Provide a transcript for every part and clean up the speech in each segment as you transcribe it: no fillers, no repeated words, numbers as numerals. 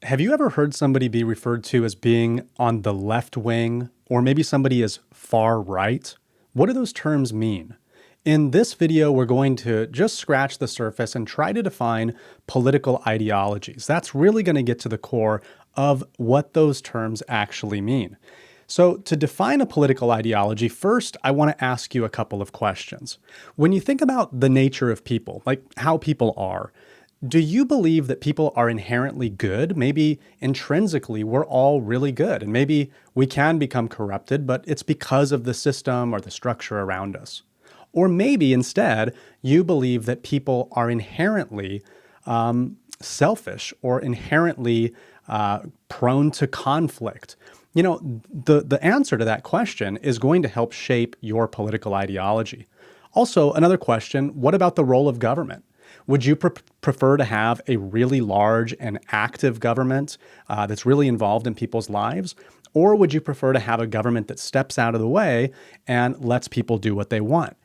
Have you ever heard somebody be referred to as being on the left wing, or maybe somebody is far right? What do those terms mean? In this video, we're going to just scratch the surface and try to define political ideologies. That's really going to get to the core of what those terms actually mean. So to define a political ideology, first, I want to ask you a couple of questions. When you think about the nature of people, like how people are, do you believe that people are inherently good? Maybe intrinsically, we're all really good, and maybe we can become corrupted, but it's because of the system or the structure around us. Or maybe instead, you believe that people are inherently selfish or inherently prone to conflict. You know, the answer to that question is going to help shape your political ideology. Also, another question, what about the role of government? Would you prefer to have a really large and active government that's really involved in people's lives? Or would you prefer to have a government that steps out of the way and lets people do what they want?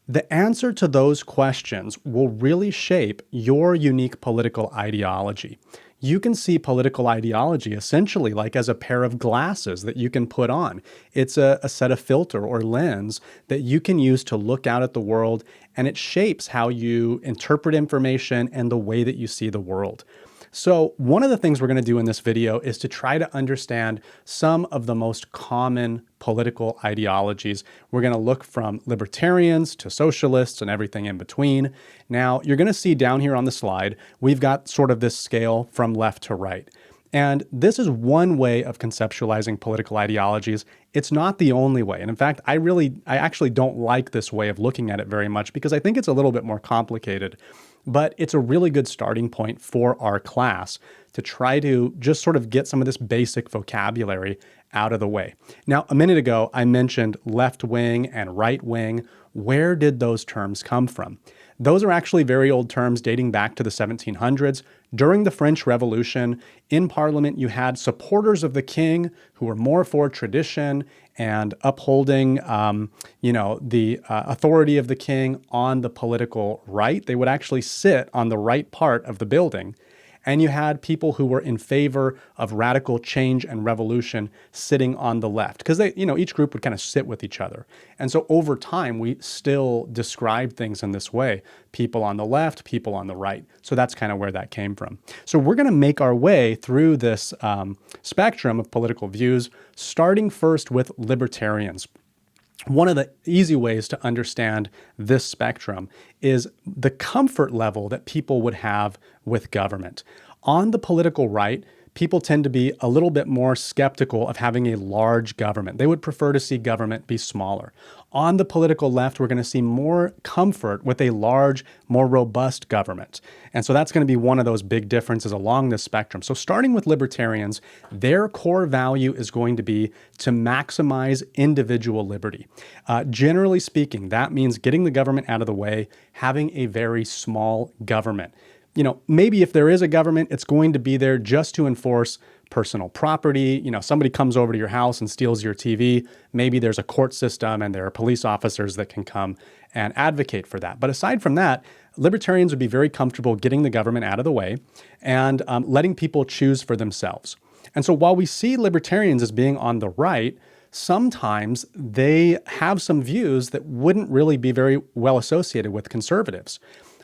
The answer to those questions will really shape your unique political ideology. You can see political ideology essentially like as a pair of glasses that you can put on. It's a set of filter or lens that you can use to look out at the world, and it shapes how you interpret information and the way that you see the world. So one of the things we're going to do in this video is to try to understand some of the most common political ideologies. We're going to look from libertarians to socialists and everything in between. Now, you're going to see down here on the slide, we've got sort of this scale from left to right. And this is one way of conceptualizing political ideologies. It's not the only way. And in fact, I actually don't like this way of looking at it very much because I think it's a little bit more complicated. But it's a really good starting point for our class to try to just sort of get some of this basic vocabulary out of the way. Now, a minute ago, I mentioned left wing and right wing. Where did those terms come from? Those are actually very old terms dating back to the 1700s. During the French Revolution, in Parliament, you had supporters of the king who were more for tradition and upholding, the authority of the king on the political right. They would actually sit on the right part of the building. And you had people who were in favor of radical change and revolution sitting on the left, because each group would kind of sit with each other. And so over time, we still describe things in this way: people on the left, people on the right. So that's kind of where that came from. So we're going to make our way through this spectrum of political views, starting first with libertarians. One of the easy ways to understand this spectrum is the comfort level that people would have with government. On the political right, people tend to be a little bit more skeptical of having a large government. They would prefer to see government be smaller. On the political left, we're going to see more comfort with a large, more robust government. And so that's going to be one of those big differences along this spectrum. So starting with libertarians, their core value is going to be to maximize individual liberty. Generally speaking, that means getting the government out of the way, having a very small government. Maybe if there is a government, it's going to be there just to enforce personal property. Somebody comes over to your house and steals your TV. Maybe there's a court system and there are police officers that can come and advocate for that. But aside from that, libertarians would be very comfortable getting the government out of the way and letting people choose for themselves. And so while we see libertarians as being on the right, sometimes they have some views that wouldn't really be very well associated with conservatives.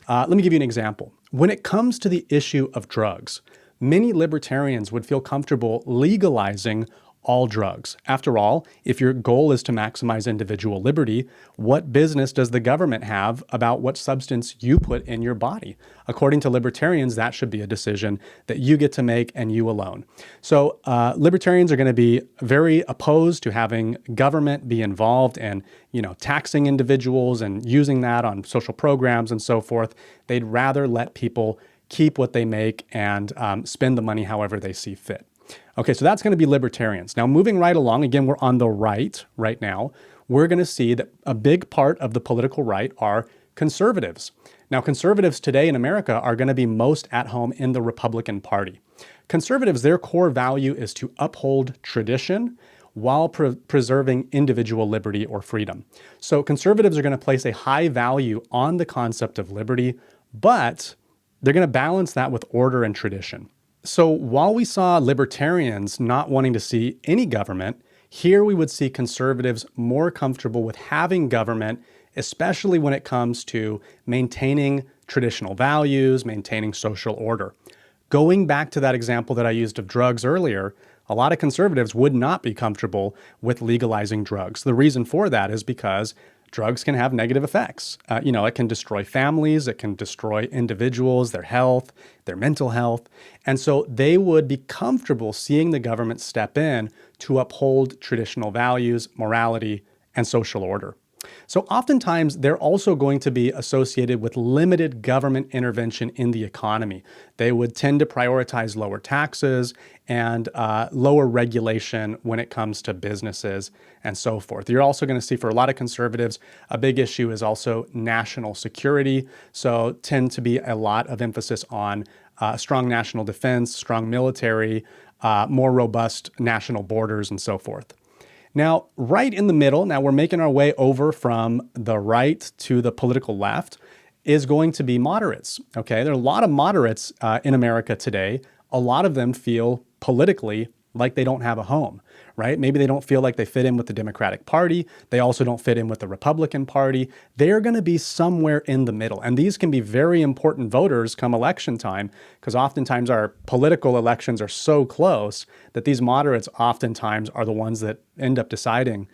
Let me give you an example. When it comes to the issue of drugs, many libertarians would feel comfortable legalizing all drugs. After all, if your goal is to maximize individual liberty, what business does the government have about what substance you put in your body? According to libertarians, that should be a decision that you get to make and you alone. So libertarians are going to be very opposed to having government be involved in, taxing individuals and using that on social programs and so forth. They'd rather let people keep what they make and spend the money however they see fit. Okay, so that's going to be libertarians. Now, moving right along, again, we're on the right now. We're going to see that a big part of the political right are conservatives. Now, conservatives today in America are going to be most at home in the Republican Party. Conservatives, their core value is to uphold tradition while preserving individual liberty or freedom. So conservatives are going to place a high value on the concept of liberty, but they're going to balance that with order and tradition. So while we saw libertarians not wanting to see any government, here we would see conservatives more comfortable with having government, especially when it comes to maintaining traditional values, maintaining social order. Going back to that example that I used of drugs earlier, a lot of conservatives would not be comfortable with legalizing drugs. The reason for that is because drugs can have negative effects. It can destroy families, it can destroy individuals, their health, their mental health. And so they would be comfortable seeing the government step in to uphold traditional values, morality, and social order. So oftentimes they're also going to be associated with limited government intervention in the economy. They would tend to prioritize lower taxes and lower regulation when it comes to businesses and so forth. You're also going to see for a lot of conservatives, a big issue is also national security. So tend to be a lot of emphasis on strong national defense, strong military, more robust national borders, and so forth. Now, right in the middle, now we're making our way over from the right to the political left, is going to be moderates. Okay, there are a lot of moderates in America today. A lot of them feel politically like they don't have a home, right? Maybe they don't feel like they fit in with the Democratic Party. They also don't fit in with the Republican Party. They're going to be somewhere in the middle. And these can be very important voters come election time, because oftentimes our political elections are so close that these moderates oftentimes are the ones that end up deciding,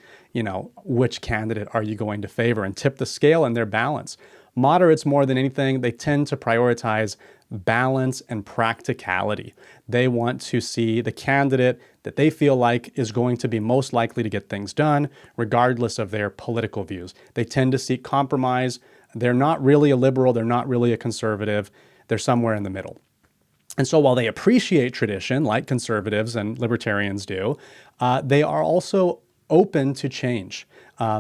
which candidate are you going to favor and tip the scale in their balance. Moderates, more than anything, they tend to prioritize balance and practicality. They want to see the candidate that they feel like is going to be most likely to get things done, regardless of their political views. They tend to seek compromise. They're not really a liberal. They're not really a conservative. They're somewhere in the middle. And so while they appreciate tradition, like conservatives and libertarians do, they are also open to change.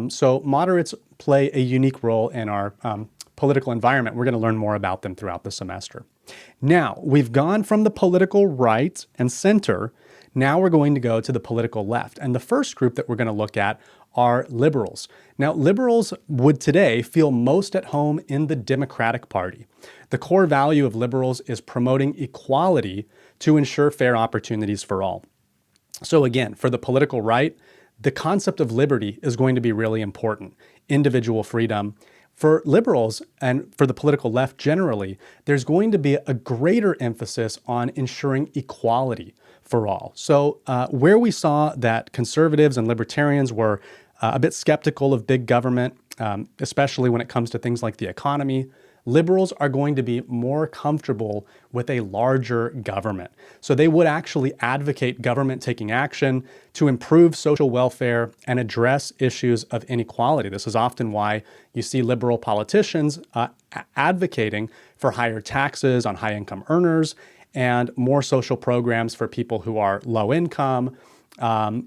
So moderates play a unique role in our political environment. We're going to learn more about them throughout the semester. Now, we've gone from the political right and center. Now we're going to go to the political left. And the first group that we're going to look at are liberals. Now, liberals would today feel most at home in the Democratic Party. The core value of liberals is promoting equality to ensure fair opportunities for all. So again, for the political right, the concept of liberty is going to be really important. Individual freedom. For liberals and for the political left generally, there's going to be a greater emphasis on ensuring equality for all. So where we saw that conservatives and libertarians were a bit skeptical of big government, especially when it comes to things like the economy, liberals are going to be more comfortable with a larger government. So they would actually advocate government taking action to improve social welfare and address issues of inequality. This is often why you see liberal politicians advocating for higher taxes on high-income earners and more social programs for people who are low income,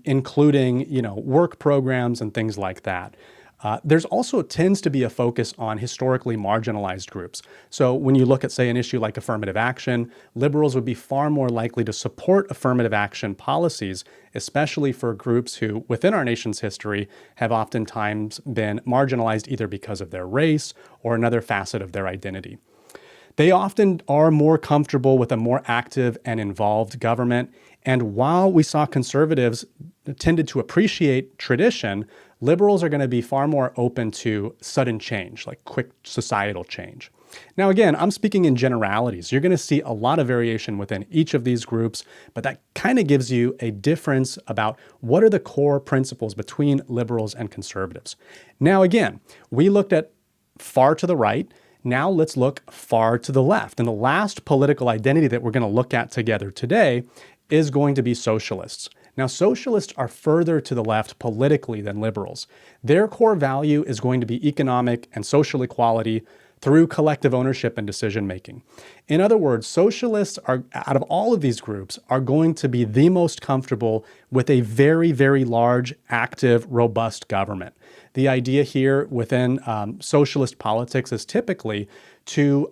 including work programs and things like that. There's also tends to be a focus on historically marginalized groups. So when you look at, say, an issue like affirmative action, liberals would be far more likely to support affirmative action policies, especially for groups who, within our nation's history, have oftentimes been marginalized either because of their race or another facet of their identity. They often are more comfortable with a more active and involved government. And while we saw conservatives tended to appreciate tradition, liberals are going to be far more open to sudden change, like quick societal change. Now, again, I'm speaking in generalities. You're going to see a lot of variation within each of these groups, but that kind of gives you a difference about what are the core principles between liberals and conservatives. Now, again, we looked at far to the right. Now let's look far to the left. And the last political identity that we're going to look at together today is going to be socialists. Now, socialists are further to the left politically than liberals. Their core value is going to be economic and social equality through collective ownership and decision-making. In other words, socialists are, out of all of these groups, are going to be the most comfortable with a very, very large, active, robust government. The idea here within socialist politics is typically to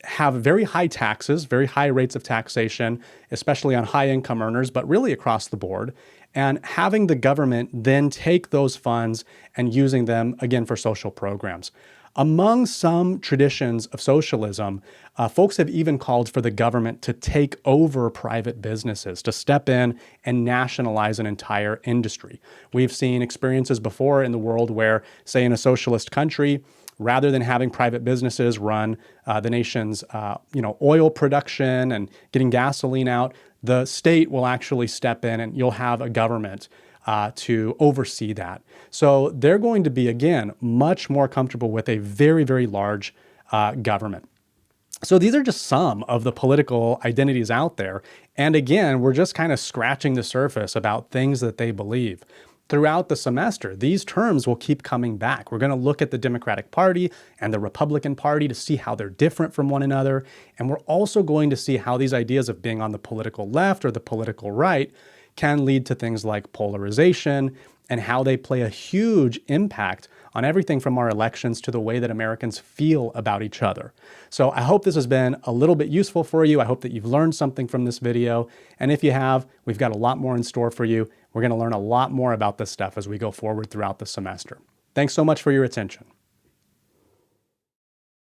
have very high taxes, very high rates of taxation, especially on high income earners, but really across the board, and having the government then take those funds and using them, again, for social programs. Among some traditions of socialism, folks have even called for the government to take over private businesses, to step in and nationalize an entire industry. We've seen experiences before in the world where, say, in a socialist country, rather than having private businesses run the nation's oil production and getting gasoline out, the state will actually step in and you'll have a government to oversee that. So they're going to be, again, much more comfortable with a very, very large government. So these are just some of the political identities out there. And again, we're just kind of scratching the surface about things that they believe. Throughout the semester, these terms will keep coming back. We're going to look at the Democratic Party and the Republican Party to see how they're different from one another. And we're also going to see how these ideas of being on the political left or the political right can lead to things like polarization and how they play a huge impact on everything from our elections to the way that Americans feel about each other. So I hope this has been a little bit useful for you. I hope that you've learned something from this video. And if you have, we've got a lot more in store for you. We're going to learn a lot more about this stuff as we go forward throughout the semester. Thanks so much for your attention.